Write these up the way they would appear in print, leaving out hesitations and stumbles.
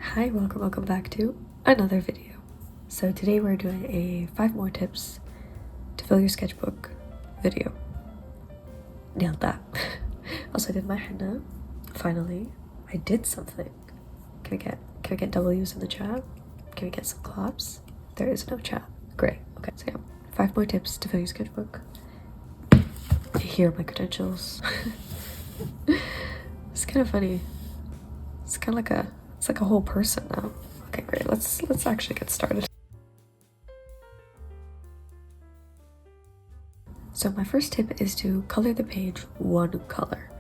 Hi, welcome back to another video. So today we're doing a 5 more tips to fill your sketchbook video. Nailed that. Also, I did my henna. Finally, I did something. Can I get W's in the chat? Can we get some claps? There is no chat. Great. Okay, so yeah, 5 more tips to fill your sketchbook. Here are my credentials. It's kind of funny. It's kind of like it's like a whole person now. Okay, great. Let's actually get started. So my first tip is to color the page one color.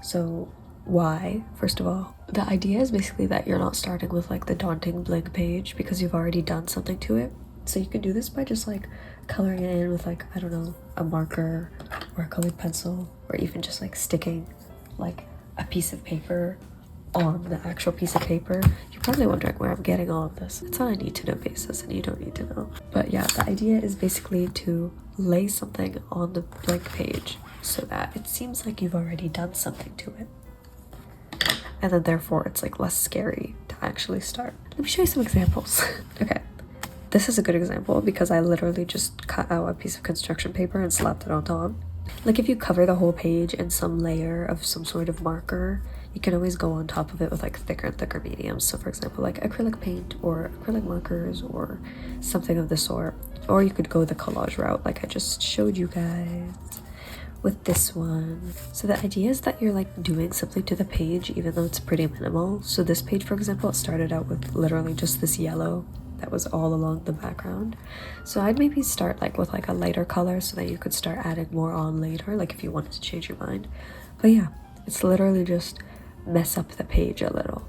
So why? First of all, the idea is basically that you're not starting with like the daunting blank page because you've already done something to it. So you can do this by just like coloring it in with like, I don't know, a marker or a colored pencil, or even just like sticking like a piece of paper on the actual piece of paper. You're probably wondering where I'm getting all of this. It's on a need to know basis and you don't need to know. But yeah, the idea is basically to lay something on the blank page so that it seems like you've already done something to it. And then therefore it's like less scary to actually start. Let me show you some examples. Okay, this is a good example because I literally just cut out a piece of construction paper and slapped it on top. Like if you cover the whole page in some layer of some sort of marker, you can always go on top of it with like thicker and thicker mediums. So for example, like acrylic paint or acrylic markers or something of the sort. Or you could go the collage route like I just showed you guys with this one. So the idea is that you're like doing something to the page even though it's pretty minimal. So this page, for example, it started out with literally just this yellow that was all along the background. So I'd maybe start like with like a lighter color so that you could start adding more on later, like if you wanted to change your mind. But yeah, it's literally just mess up the page a little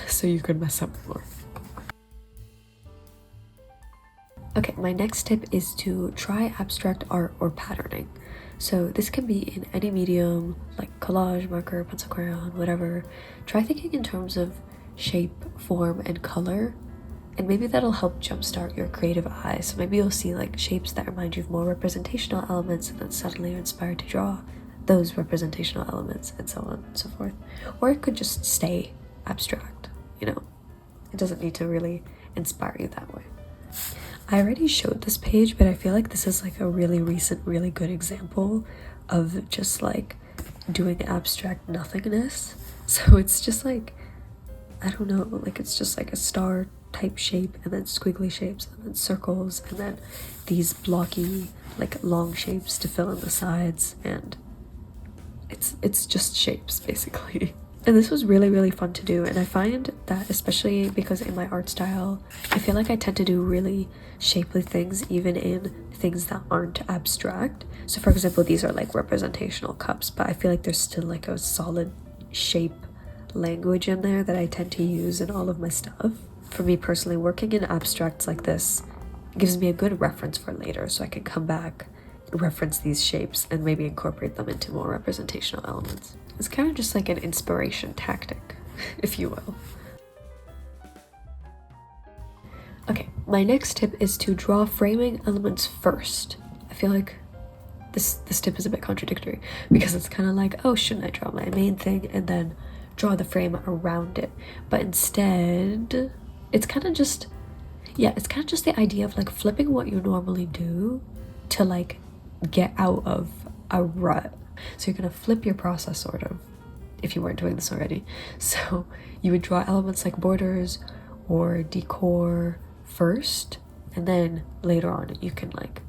so you could mess up more. Okay, my next tip is to try abstract art or patterning. So this can be in any medium, like collage, marker, pencil, crayon, whatever. Try thinking in terms of shape, form, and color, and maybe that'll help jumpstart your creative eye. So maybe you'll see like shapes that remind you of more representational elements, and then suddenly you're inspired to draw those representational elements, and so on and so forth. Or it could just stay abstract, you know? It doesn't need to really inspire you that way. I already showed this page, but I feel like this is like a really recent, really good example of just like doing abstract nothingness. So it's just like, I don't know, like it's just like a star type shape, and then squiggly shapes, and then circles, and then these blocky like long shapes to fill in the sides, and it's just shapes basically. And this was really fun to do, and I find that especially because in my art style I feel like I tend to do really shapely things even in things that aren't abstract. So for example, these are like representational cups, but I feel like there's still like a solid shape language in there that I tend to use in all of my stuff. For me personally, working in abstracts like this gives me a good reference for later, so I can come back, reference these shapes, and maybe incorporate them into more representational elements. It's kind of just like an inspiration tactic, if you will. Okay, my next tip is to draw framing elements first. I feel like this tip is a bit contradictory because it's kind of like, oh, shouldn't I draw my main thing and then draw the frame around it? But instead, it's kind of just the idea of like flipping what you normally do to like get out of a rut. So you're gonna flip your process sort of, if you weren't doing this already. So you would draw elements like borders or decor first, and then later on you can like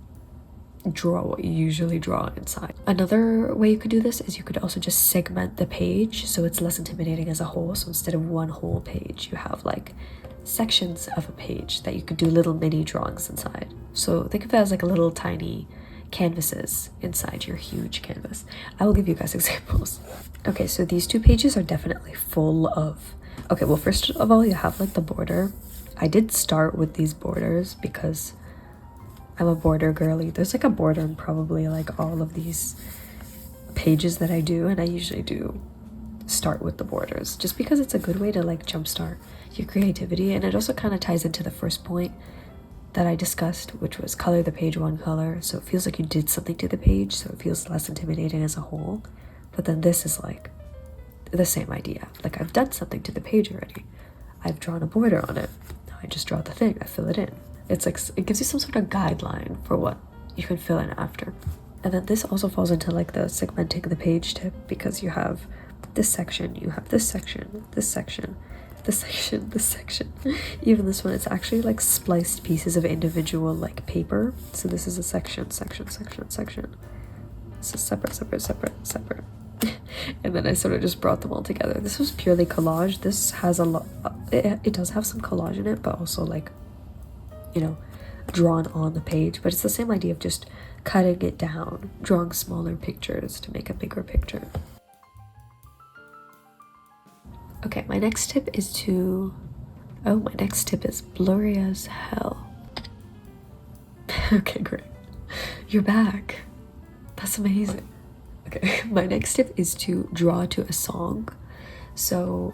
draw what you usually draw inside. Another way you could do this is you could also just segment the page so it's less intimidating as a whole. So instead of one whole page, you have like sections of a page that you could do little mini drawings inside. So think of it as like a little tiny canvases inside your huge canvas. I will give you guys examples. Okay, so these 2 pages are definitely full of, okay, well, first of all, you have like the border. I did start with these borders because I'm a border girly. There's like a border in probably like all of these pages that I do, and I usually do start with the borders just because it's a good way to like jumpstart your creativity, and it also kind of ties into the first point that I discussed, which was color the page one color, so it feels like you did something to the page, so it feels less intimidating as a whole. But then this is like the same idea, like I've done something to the page already. I've drawn a border on it. Now I just draw the thing, I fill it in. It's like, it gives you some sort of guideline for what you can fill in after. And then this also falls into like the segmenting the page tip, because you have this section, you have this section, this section, this section, this section. Even this one, it's actually like spliced pieces of individual like paper. So this is a section, section, section, section. So separate, separate, separate, separate. And then I sort of just brought them all together. This was purely collage. This has a lot, it does have some collage in it, but also like, you know, drawn on the page. But it's the same idea of just cutting it down, drawing smaller pictures to make a bigger picture. Okay, my next tip is blurry as hell. Okay, great. You're back. That's amazing. Okay, my next tip is to draw to a song. So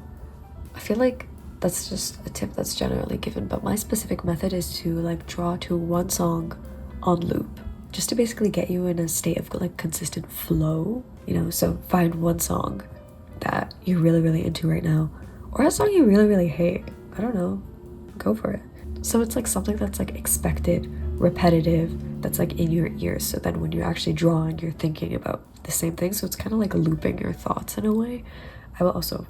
I feel like that's just a tip that's generally given, but my specific method is to like draw to one song on loop, just to basically get you in a state of like consistent flow, you know. So find one song that you're really, really into right now, or a song you really, really hate. I don't know, go for it. So it's like something that's like expected, repetitive, that's like in your ears, so then when you're actually drawing, you're thinking about the same thing. So it's kind of like looping your thoughts in a way. I will also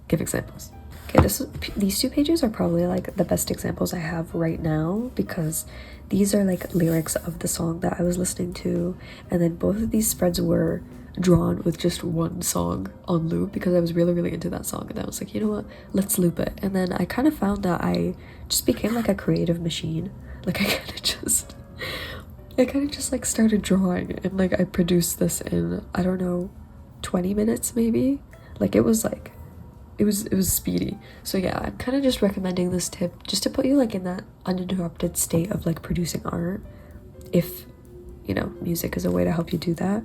give examples. Okay, these two pages are probably like the best examples I have right now, because these are like lyrics of the song that I was listening to, and then both of these spreads were drawn with just one song on loop, because I was really, really into that song, and I was like, you know what, let's loop it. And then I kind of found that I just became like a creative machine. Like I kind of just like started drawing, and like I produced this in, I don't know, 20 minutes maybe. Like it was speedy. So yeah, I'm kind of just recommending this tip just to put you like in that uninterrupted state of like producing art, if you know music is a way to help you do that.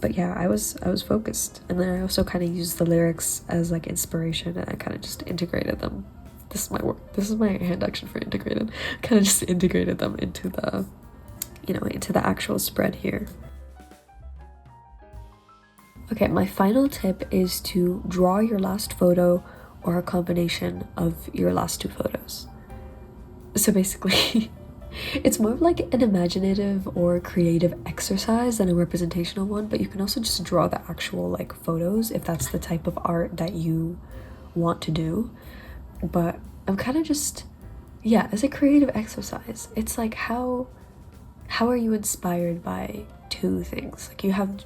But yeah, I was focused, and then I also kind of used the lyrics as like inspiration, and I kind of just integrated them. This is my work. This is my hand action for integrated. Kind of just integrated them into the, you know, into the actual spread here. Okay, my final tip is to draw your last photo or a combination of your last two photos. So basically, it's more of like an imaginative or creative exercise than a representational one, but you can also just draw the actual like photos if that's the type of art that you want to do. But I'm kind of just, yeah, as a creative exercise, it's like how are you inspired by two things? Like you have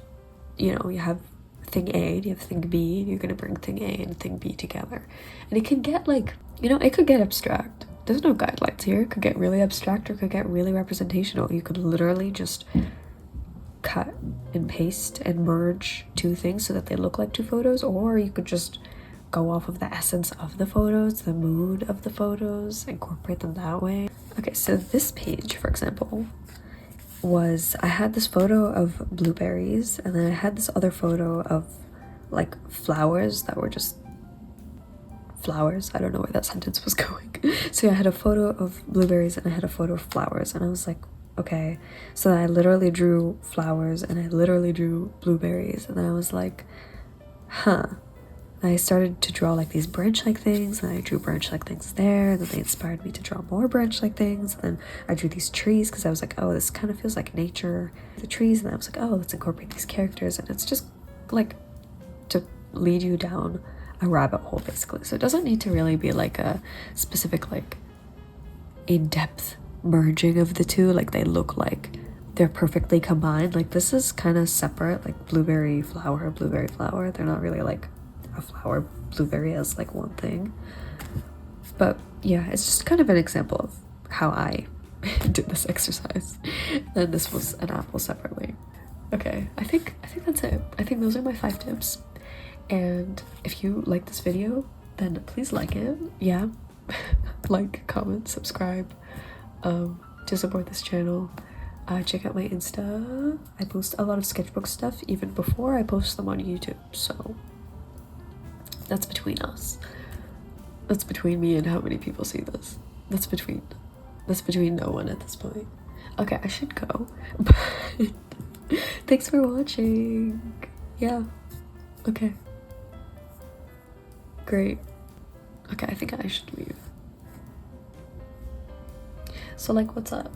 thing A and you have thing B, and you're gonna bring thing A and thing B together, and it can get like, you know, it could get abstract. There's no guidelines here. It could get really abstract or it could get really representational. You could literally just cut and paste and merge two things so that they look like two photos, or you could just go off of the essence of the photos, the mood of the photos, incorporate them that way. Okay, so this page, for example, I had this photo of blueberries, and then I had this other photo of like flowers that were just flowers. I don't know where that sentence was going. So I had a photo of blueberries and I had a photo of flowers, and I was like, okay. So then I literally drew flowers and I literally drew blueberries, and then I was like, huh. I started to draw like these branch-like things, and I drew branch-like things there, and then they inspired me to draw more branch-like things, and then I drew these trees because I was like, oh, this kind of feels like nature, the trees, and then I was like, oh, let's incorporate these characters, and it's just like to lead you down a rabbit hole basically. So it doesn't need to really be like a specific like in-depth merging of the two, like they look like they're perfectly combined. Like this is kind of separate, like blueberry flower, they're not really like a flower blueberry as like one thing. But yeah, it's just kind of an example of how I did this exercise. Then this was an apple separately. Okay, I think that's it. I think those are my 5 tips. And if you like this video, then please like it. Yeah. Like, comment, subscribe to support this channel. Check out my Insta. I post a lot of sketchbook stuff even before I post them on YouTube, so that's between us. That's between me and how many people see this. That's between no one at this point. Okay, I should go. But thanks for watching. Yeah. Okay. Great. Okay, I think I should leave. So like, what's up?